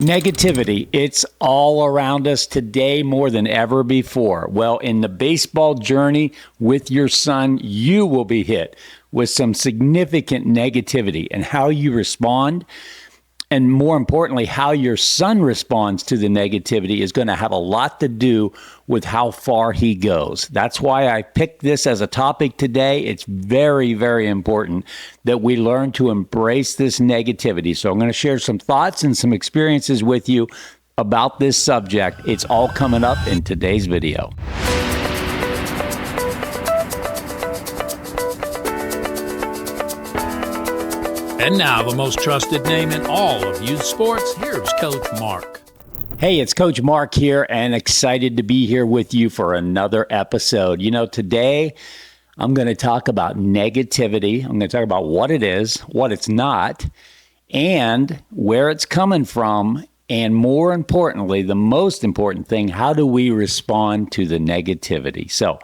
Negativity, it's all around us today more than ever before. Well, in the baseball journey with your son, you will be hit with some significant negativity, and how you respond, and more importantly, how your son responds to the negativity is going to have a lot to do with how far he goes. That's why I picked this as a topic today. It's very, very important that we learn to embrace this negativity. So I'm going to share some thoughts and some experiences with you about this subject. It's all coming up in today's video. And now, the most trusted name in all of youth sports, here's Coach Mark. Hey, it's Coach Mark here, and excited to be here with you for another episode. You know, today I'm going to talk about negativity. I'm going to talk about what it is, what it's not, and where it's coming from. And more importantly, the most important thing, how do we respond to the negativity? So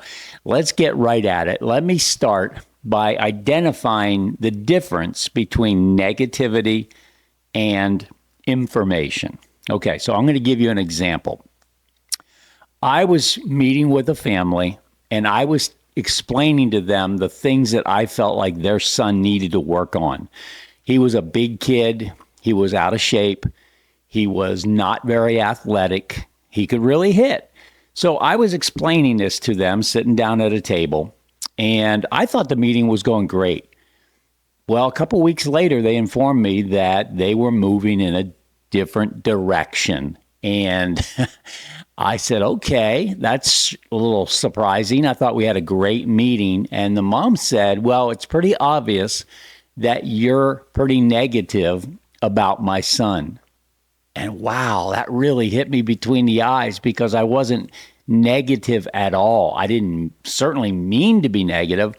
let's get right at it. Let me start by identifying the difference between negativity and information. Okay, so I'm going to give you an example. I was meeting with a family, and I was explaining to them the things that I felt like their son needed to work on. He was a big kid. He was out of shape. He was not very athletic. He could really hit. So I was explaining this to them, sitting down at a table, and I thought the meeting was going great. Well, a couple weeks later, they informed me that they were moving in a different direction. And I said, okay, that's a little surprising. I thought we had a great meeting. And the mom said, well, it's pretty obvious that you're pretty negative about my son. And wow, that really hit me between the eyes, because I wasn't negative at all. I didn't certainly mean to be negative.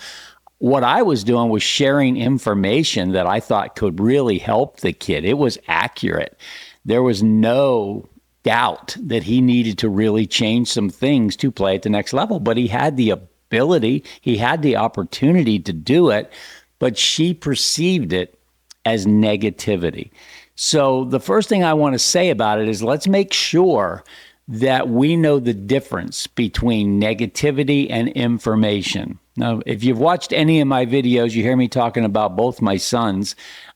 What I was doing was sharing information that I thought could really help the kid. It was accurate. There was no doubt that he needed to really change some things to play at the next level, but he had the ability, he had the opportunity to do it, but she perceived it as negativity. So the first thing I want to say about it is, let's make sure that we know the difference between negativity and information. Now, if you've watched any of my videos, you hear me talking about both my sons.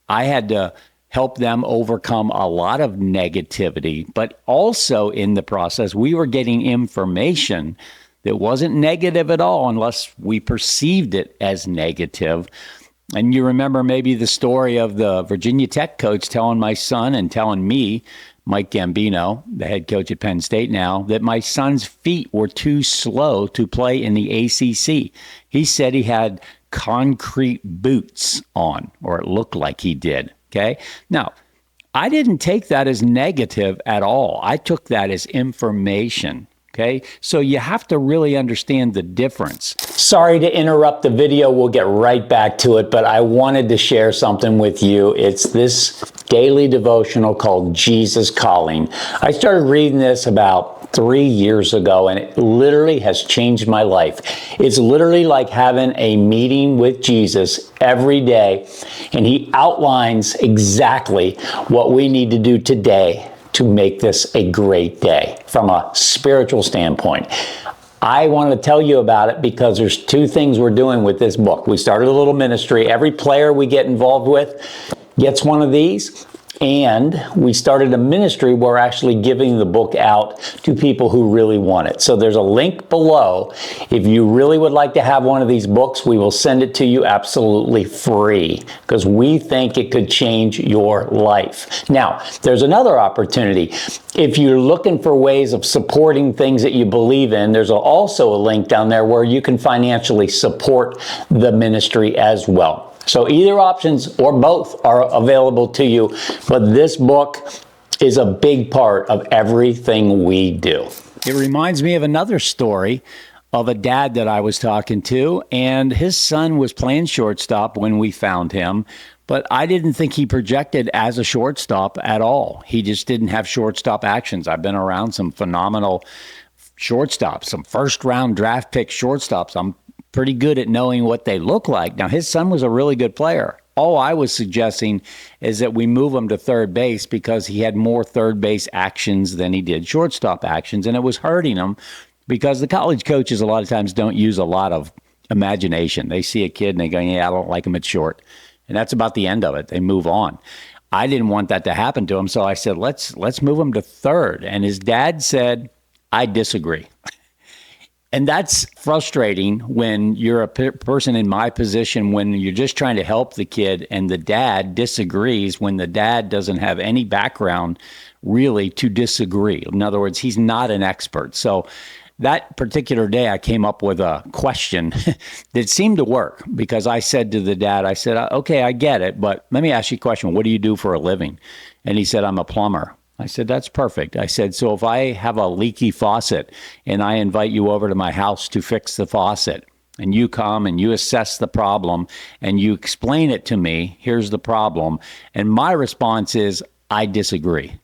I had to help them overcome a lot of negativity, but also in the process, we were getting information that wasn't negative at all unless we perceived it as negative. And you remember maybe the story of the Virginia Tech coach telling my son and telling me, Mike Gambino, the head coach at Penn State now, that my son's feet were too slow to play in the ACC. He said he had concrete boots on, or it looked like he did. Okay. Now, I didn't take that as negative at all. I took that as information. Okay, so you have to really understand the difference. Sorry to interrupt the video. We'll get right back to it, but I wanted to share something with you. It's this daily devotional called Jesus Calling. I started reading this about 3 years ago, and it literally has changed my life. It's literally like having a meeting with Jesus every day, and he outlines exactly what we need to do today to make this a great day from a spiritual standpoint. I want to tell you about it because there's two things we're doing with this book. We started a little ministry. Every player we get involved with gets one of these. And we started a ministry where we're actually giving the book out to people who really want it. So there's a link below. If you really would like to have one of these books, we will send it to you absolutely free, because we think it could change your life. Now, there's another opportunity. If you're looking for ways of supporting things that you believe in, there's also a link down there where you can financially support the ministry as well. So either options or both are available to you, but this book is a big part of everything we do. It reminds me of another story of a dad that I was talking to, and his son was playing shortstop when we found him, but I didn't think he projected as a shortstop at all. He just didn't have shortstop actions. I've been around some phenomenal shortstops, some first-round draft pick shortstops. I'm pretty good at knowing what they look like. Now, his son was a really good player, all I was suggesting is that we move him to third base because he had more third base actions than he did shortstop actions, and it was hurting him because the college coaches a lot of times don't use a lot of imagination. They see a kid and they go, yeah, I don't like him at short. And that's about the end of it. They move on. I didn't want that to happen to him, so I said, let's move him to third. And his dad said, I disagree. And that's frustrating when you're a person in my position, when you're just trying to help the kid and the dad disagrees, when the dad doesn't have any background really to disagree. In other words, he's not an expert. So that particular day, I came up with a question that seemed to work because I said to the dad, I said, okay, I get it, but let me ask you a question. What do you do for a living? And he said, I'm a plumber. I said, that's perfect. I said, so if I have a leaky faucet and I invite you over to my house to fix the faucet, and you come and you assess the problem and you explain it to me, here's the problem. And my response is, I disagree.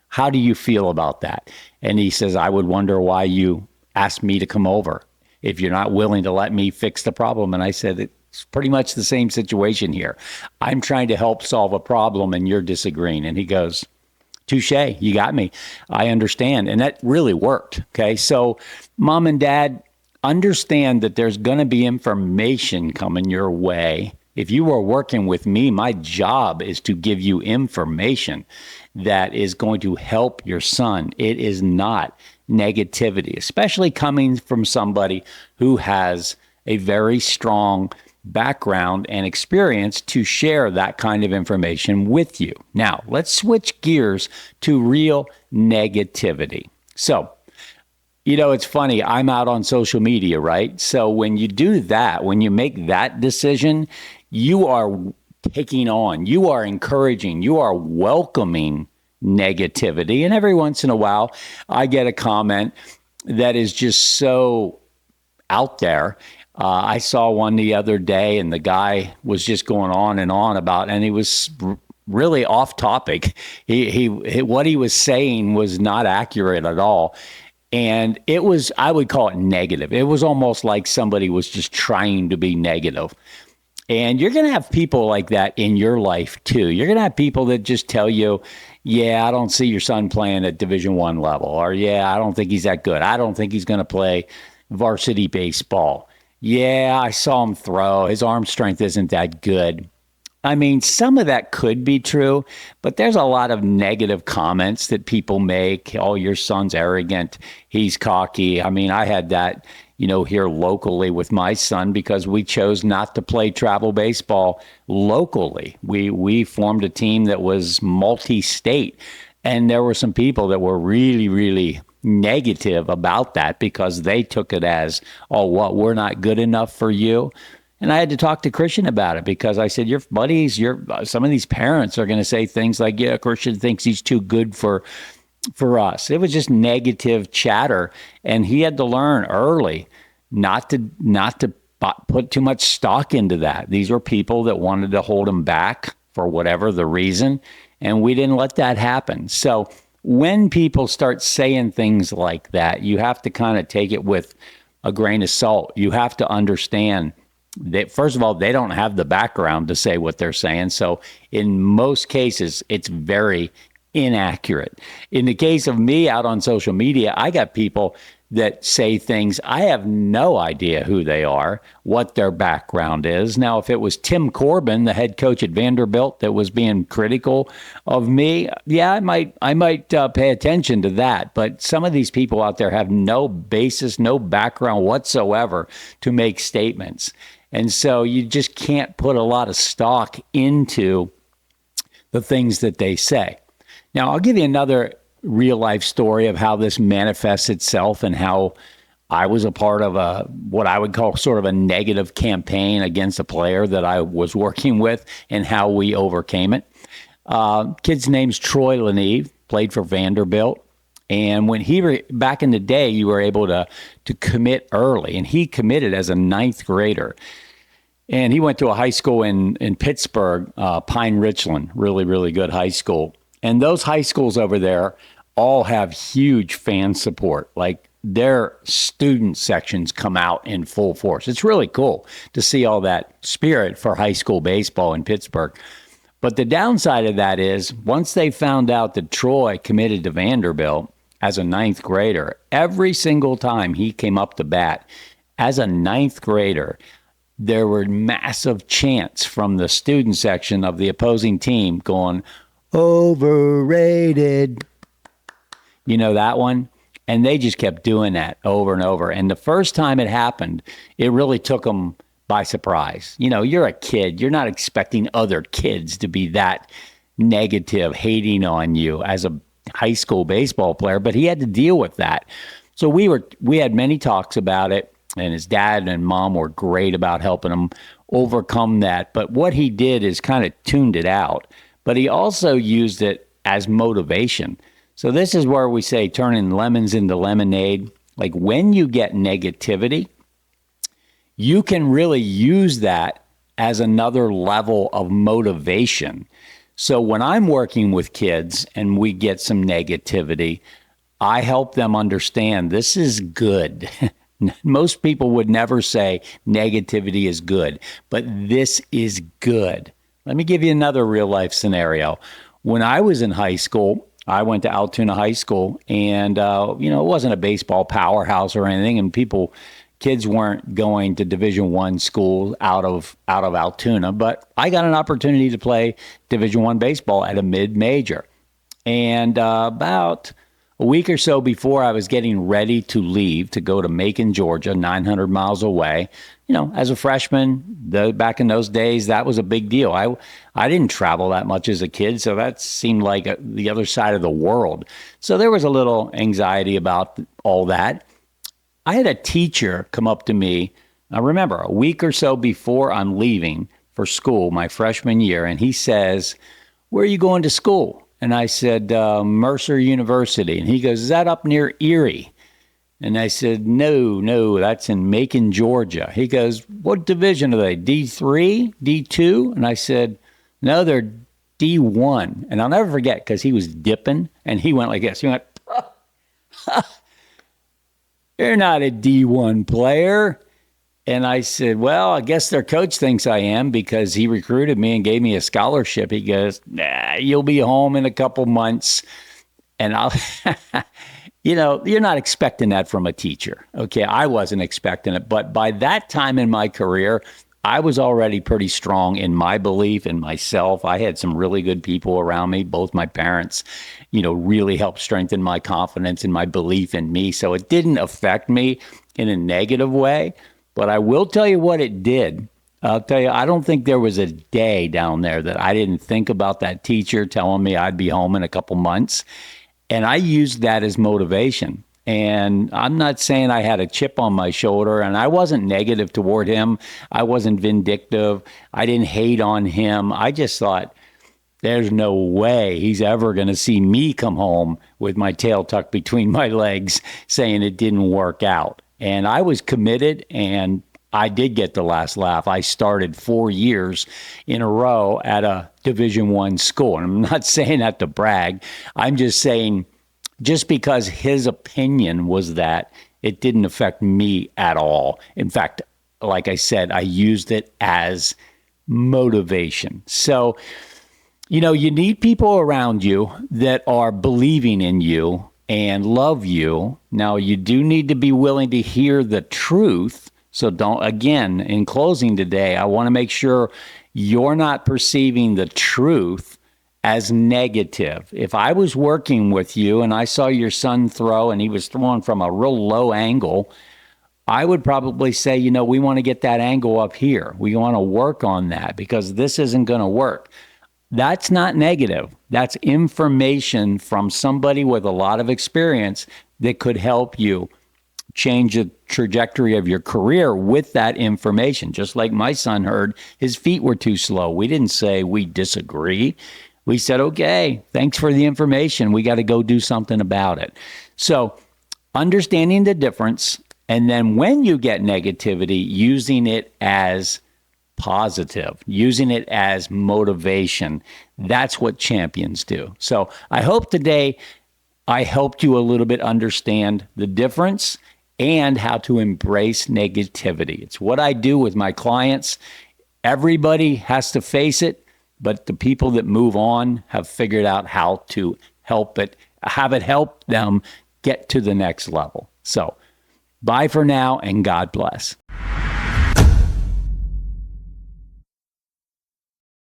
How do you feel about that? And he says, I would wonder why you asked me to come over if you're not willing to let me fix the problem. And I said, it's pretty much the same situation here. I'm trying to help solve a problem and you're disagreeing. And he goes, touche, you got me. I understand. And that really worked. Okay. So mom and dad, understand that there's going to be information coming your way. If you are working with me, my job is to give you information that is going to help your son. It is not negativity, especially coming from somebody who has a very strong background and experience to share that kind of information with you. Now, let's switch gears to real negativity. So, it's funny, I'm out on social media, right? So when you do that, when you make that decision, you are taking on, you are encouraging, you are welcoming negativity. And every once in a while, I get a comment that is just so out there. I saw one the other day, and the guy was just going on and on about, and he was really off topic. He what he was saying was not accurate at all. And it was, I would call it negative. It was almost like somebody was just trying to be negative. And you're going to have people like that in your life too. You're going to have people that just tell you, yeah, I don't see your son playing at Division I level, or yeah, I don't think he's that good. I don't think he's going to play varsity baseball. Yeah, I saw him throw. His arm strength isn't that good. I mean, some of that could be true, but there's a lot of negative comments that people make. Oh, your son's arrogant. He's cocky. I mean, I had that, here locally with my son because we chose not to play travel baseball locally. We formed a team that was multi-state, and there were some people that were really, really negative about that because they took it as, oh, what, we're not good enough for you? And I had to talk to Christian about it because I said, your buddies, some of these parents are going to say things like, yeah, Christian thinks he's too good for us. It was just negative chatter. And he had to learn early not to put too much stock into that. These were people that wanted to hold him back for whatever the reason. And we didn't let that happen. So when people start saying things like that, you have to kind of take it with a grain of salt. You have to understand that, first of all, they don't have the background to say what they're saying. So in most cases, it's very inaccurate. In the case of me out on social media, I got people that say things. I have no idea who they are, what their background is. Now, if it was Tim Corbin, the head coach at Vanderbilt, that was being critical of me, yeah, I might pay attention to that. But some of these people out there have no basis, no background whatsoever to make statements. And so you just can't put a lot of stock into the things that they say. Now, I'll give you another real life story of how this manifests itself and how I was a part of what I would call sort of a negative campaign against a player that I was working with and how we overcame it. Kid's name's Troy Leneve, played for Vanderbilt. And when back in the day, you were able to commit early, and he committed as a ninth grader. And he went to a high school in Pittsburgh, Pine Richland, really, really good high school. And those high schools over there all have huge fan support. Like their student sections come out in full force. It's really cool to see all that spirit for high school baseball in Pittsburgh. But the downside of that is once they found out that Troy committed to Vanderbilt as a ninth grader, every single time he came up to bat as a ninth grader, there were massive chants from the student section of the opposing team going, overrated. You know that one? And they just kept doing that over and over. And the first time it happened, it really took them by surprise. You know, you're a kid. You're not expecting other kids to be that negative, hating on you as a high school baseball player, but he had to deal with that. So we had many talks about it, and his dad and mom were great about helping him overcome that. But what he did is kind of tuned it out, but he also used it as motivation. So this is where we say turning lemons into lemonade. Like when you get negativity, you can really use that as another level of motivation. So when I'm working with kids and we get some negativity, I help them understand this is good. Most people would never say negativity is good, but this is good. Let me give you another real life scenario. When I was in high school, I went to Altoona High School, and it wasn't a baseball powerhouse or anything, and kids weren't going to Division I school out of Altoona, but I got an opportunity to play Division I baseball at a mid-major. And about a week or so before I was getting ready to leave to go to Macon, Georgia, 900 miles away, as a freshman, back in those days, that was a big deal. I didn't travel that much as a kid, so that seemed like the other side of the world. So there was a little anxiety about all that. I had a teacher come up to me, I remember, a week or so before I'm leaving for school, my freshman year, and he says, "Where are you going to school?" And I said, Mercer University. And he goes, "Is that up near Erie?" And I said, no, that's in Macon, Georgia. He goes, "What division are they, D3, D2? And I said, "No, they're D1. And I'll never forget because he was dipping and he went like this. He went, "You're not a D1 player." And I said, "Well, I guess their coach thinks I am because he recruited me and gave me a scholarship." He goes, "Nah, you'll be home in a couple months." And I'll, you're not expecting that from a teacher. Okay, I wasn't expecting it. But by that time in my career, I was already pretty strong in my belief in myself. I had some really good people around me. Both my parents, really helped strengthen my confidence and my belief in me. So it didn't affect me in a negative way. But I will tell you what it did. I'll tell you, I don't think there was a day down there that I didn't think about that teacher telling me I'd be home in a couple months. And I used that as motivation. And I'm not saying I had a chip on my shoulder, and I wasn't negative toward him. I wasn't vindictive. I didn't hate on him. I just thought, there's no way he's ever going to see me come home with my tail tucked between my legs saying it didn't work out. And I was committed, and I did get the last laugh. I started 4 years in a row at a Division I school. And I'm not saying that to brag. I'm just saying, just because his opinion was that, it didn't affect me at all. In fact, like I said, I used it as motivation. So, you need people around you that are believing in you and love you. Now, you do need to be willing to hear the truth. So again, in closing today, I want to make sure you're not perceiving the truth as negative. If I was working with you and I saw your son throw and he was throwing from a real low angle, I would probably say, we want to get that angle up here. We want to work on that because this isn't going to work. That's not negative. That's information from somebody with a lot of experience that could help you change the trajectory of your career with that information. Just like my son heard his feet were too slow. We didn't say we disagree. We said, okay, thanks for the information. We got to go do something about it. So understanding the difference, and then when you get negativity, using it as positive, using it as motivation. That's what champions do. So I hope today I helped you a little bit understand the difference and how to embrace negativity. It's what I do with my clients. Everybody has to face it, but the people that move on have figured out how to have it help them get to the next level. So, bye for now, and God bless.